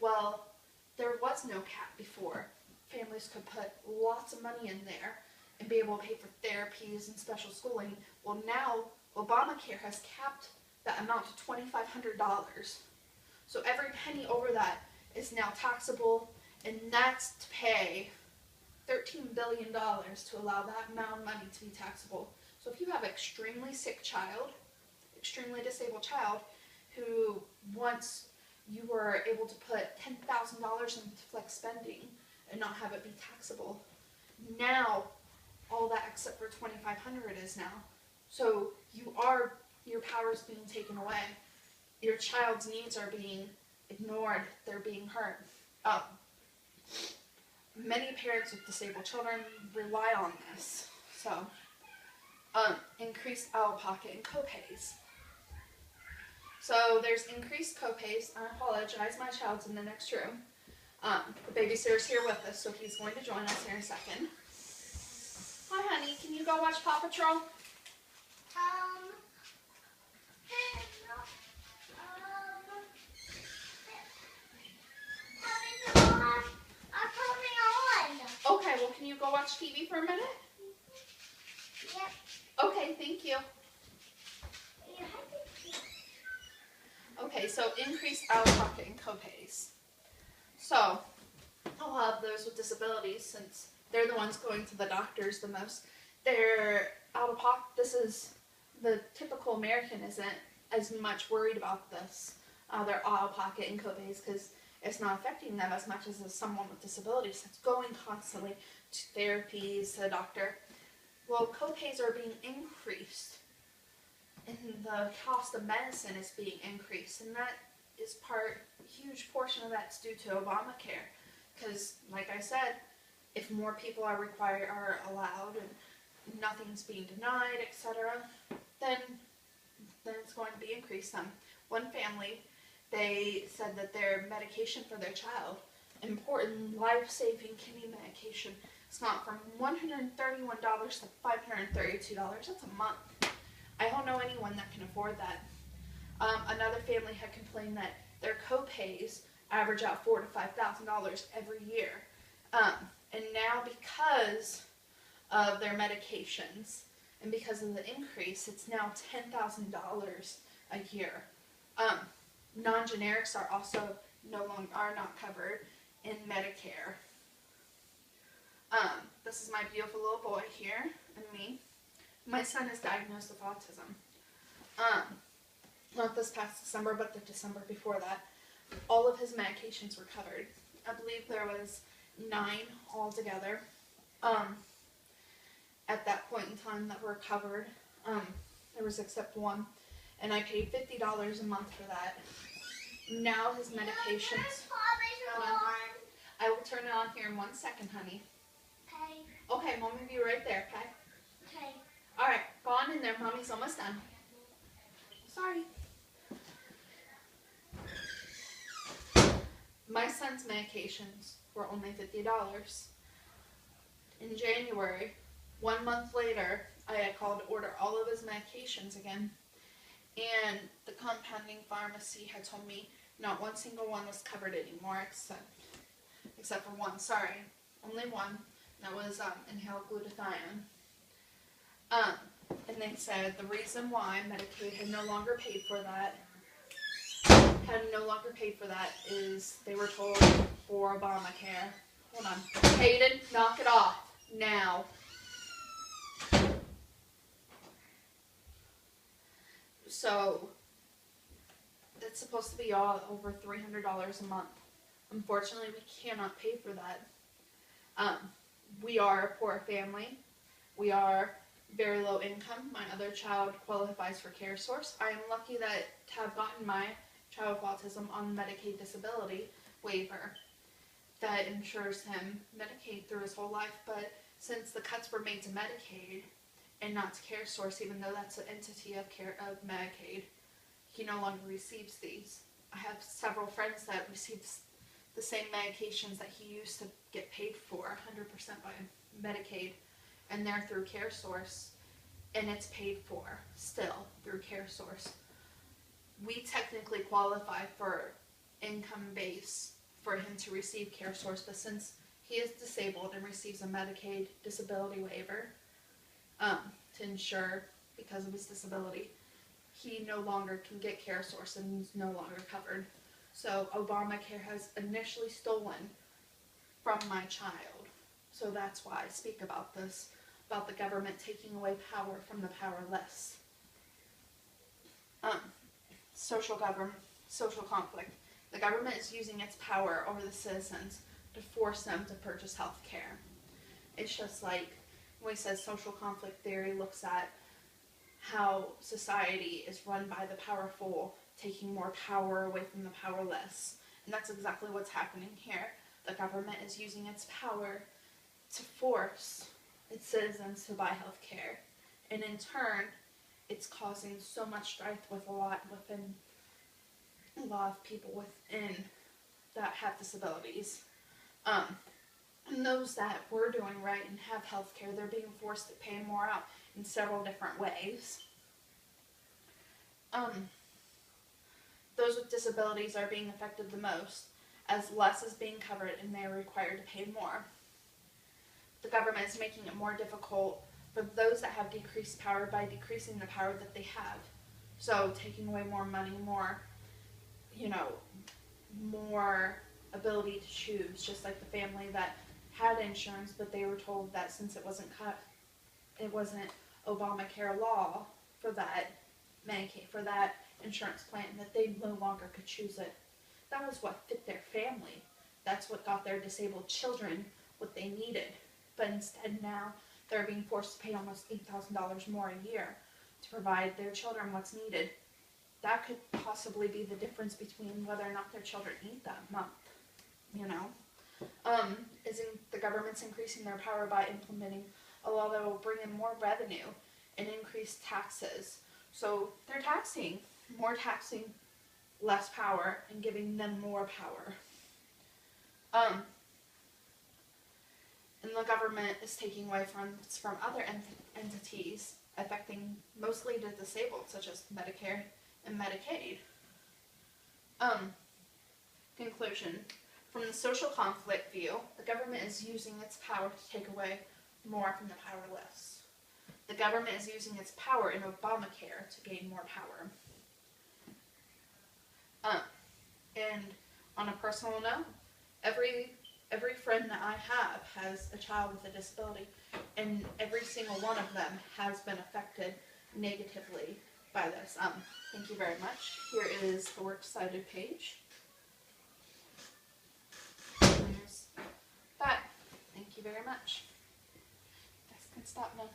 Well, there was no cap before. Families could put lots of money in there and be able to pay for therapies and special schooling. Well, now Obamacare has capped that amount to $2,500. So every penny over that is now taxable, and that's to pay $13 billion to allow that amount of money to be taxable. So if you have an extremely sick child, extremely disabled child, who once you were able to put $10,000 into flex spending and not have it be taxable, now all that except for $2,500 is now. So your power is being taken away. Your child's needs are being ignored. They're being hurt. Many parents with disabled children rely on this. So, increased out-of-pocket and copays. So there's increased copays. I apologize, my child's in the next room. The babysitter's here with us, so he's going to join us here in a second. Hi, honey. Can you go watch Paw Patrol? Okay, well, can you go watch TV for a minute? Yep. Okay, thank you. Okay, so increased out-of-pocket and copays. So, a lot of those with disabilities, since they're the ones going to the doctors the most, they're out-of-pocket. This is, the typical American isn't as much worried about this. They're out-of-pocket and copays because it's not affecting them as much as someone with disabilities that's going constantly to therapies, to the doctor. Well, copays are being increased, and the cost of medicine is being increased, and that is a huge portion of that's due to Obamacare. Because, like I said, if more people are allowed, and nothing's being denied, etc., then it's going to be increased. One family, they said that their medication for their child, important life-saving kidney medication, it's gone from $131 to $532. That's a month. I don't know anyone that can afford that. Another family had complained that their co-pays average out $4,000 to $5,000 every year. And now because of their medications and because of the increase, it's now $10,000 a year. Non-generics are also are not covered in Medicare. This is my beautiful little boy here and me. My son is diagnosed with autism. Not this past December, but the December before that. All of his medications were covered. I believe there was 9 altogether at that point in time that were covered. There was except one, and I paid $50 a month for that. Now his medications. I will turn it on here in 1 second, honey. Okay. Okay, Mom will be right there, okay? Okay. Alright, go on in there. Mommy's almost done. Sorry. My son's medications were only $50. In January, 1 month later, I had called to order all of his medications again. And the compounding pharmacy had told me not one single one was covered anymore, except for one. Sorry, only one. That was inhaled glutathione. And they said the reason why Medicaid had no longer paid for that is they were told for Obamacare. Hold on. Hayden, knock it off now. So it's supposed to be all over $300 a month. Unfortunately, we cannot pay for that. We are a poor family. We are very low income. My other child qualifies for Care Source. I am lucky to have gotten my child with autism on Medicaid disability waiver that insures him Medicaid through his whole life. But since the cuts were made to Medicaid and not to Care Source, even though that's an entity of Medicaid, he no longer receives these. I have several friends that receive the same medications that he used to get paid for 100% by Medicaid, and they're through Care Source, and it's paid for still through Care Source. We technically qualify for income-based for him to receive care source, but since he is disabled and receives a Medicaid disability waiver to ensure, because of his disability, he no longer can get care source and is no longer covered. So Obamacare has initially stolen from my child. So that's why I speak about this, about the government taking away power from the powerless. Social conflict. The government is using its power over the citizens to force them to purchase health care. It's just like when we said social conflict theory looks at how society is run by the powerful, taking more power away from the powerless. And that's exactly what's happening here. The government is using its power to force its citizens to buy health care. And in turn, it's causing so much strife with a lot of people within that have disabilities. And those that were doing right and have health care, they're being forced to pay more out in several different ways. Those with disabilities are being affected the most, as less is being covered and they are required to pay more. The government is making it more difficult for those that have decreased power by decreasing the power that they have. So taking away more money, more ability to choose, just like the family that had insurance, but they were told that since it wasn't Obamacare law for that Medicaid, for that insurance plan, that they no longer could choose it. That was what fit their family. That's what got their disabled children what they needed. But instead now they're being forced to pay almost $8,000 more a year to provide their children what's needed. That could possibly be the difference between whether or not their children eat that month. The government's increasing their power by implementing a law that will bring in more revenue and increase taxes. So they're taxing, less power, and giving them more power. And the government is taking away funds from other entities affecting mostly the disabled, such as Medicare and Medicaid. Conclusion. From the social conflict view, the government is using its power to take away more from the powerless. The government is using its power in Obamacare to gain more power. And on a personal note, every friend that I have has a child with a disability, and every single one of them has been affected negatively by this. Thank you very much. Here is the works cited page. And there's that. Thank you very much. You guys can stop now.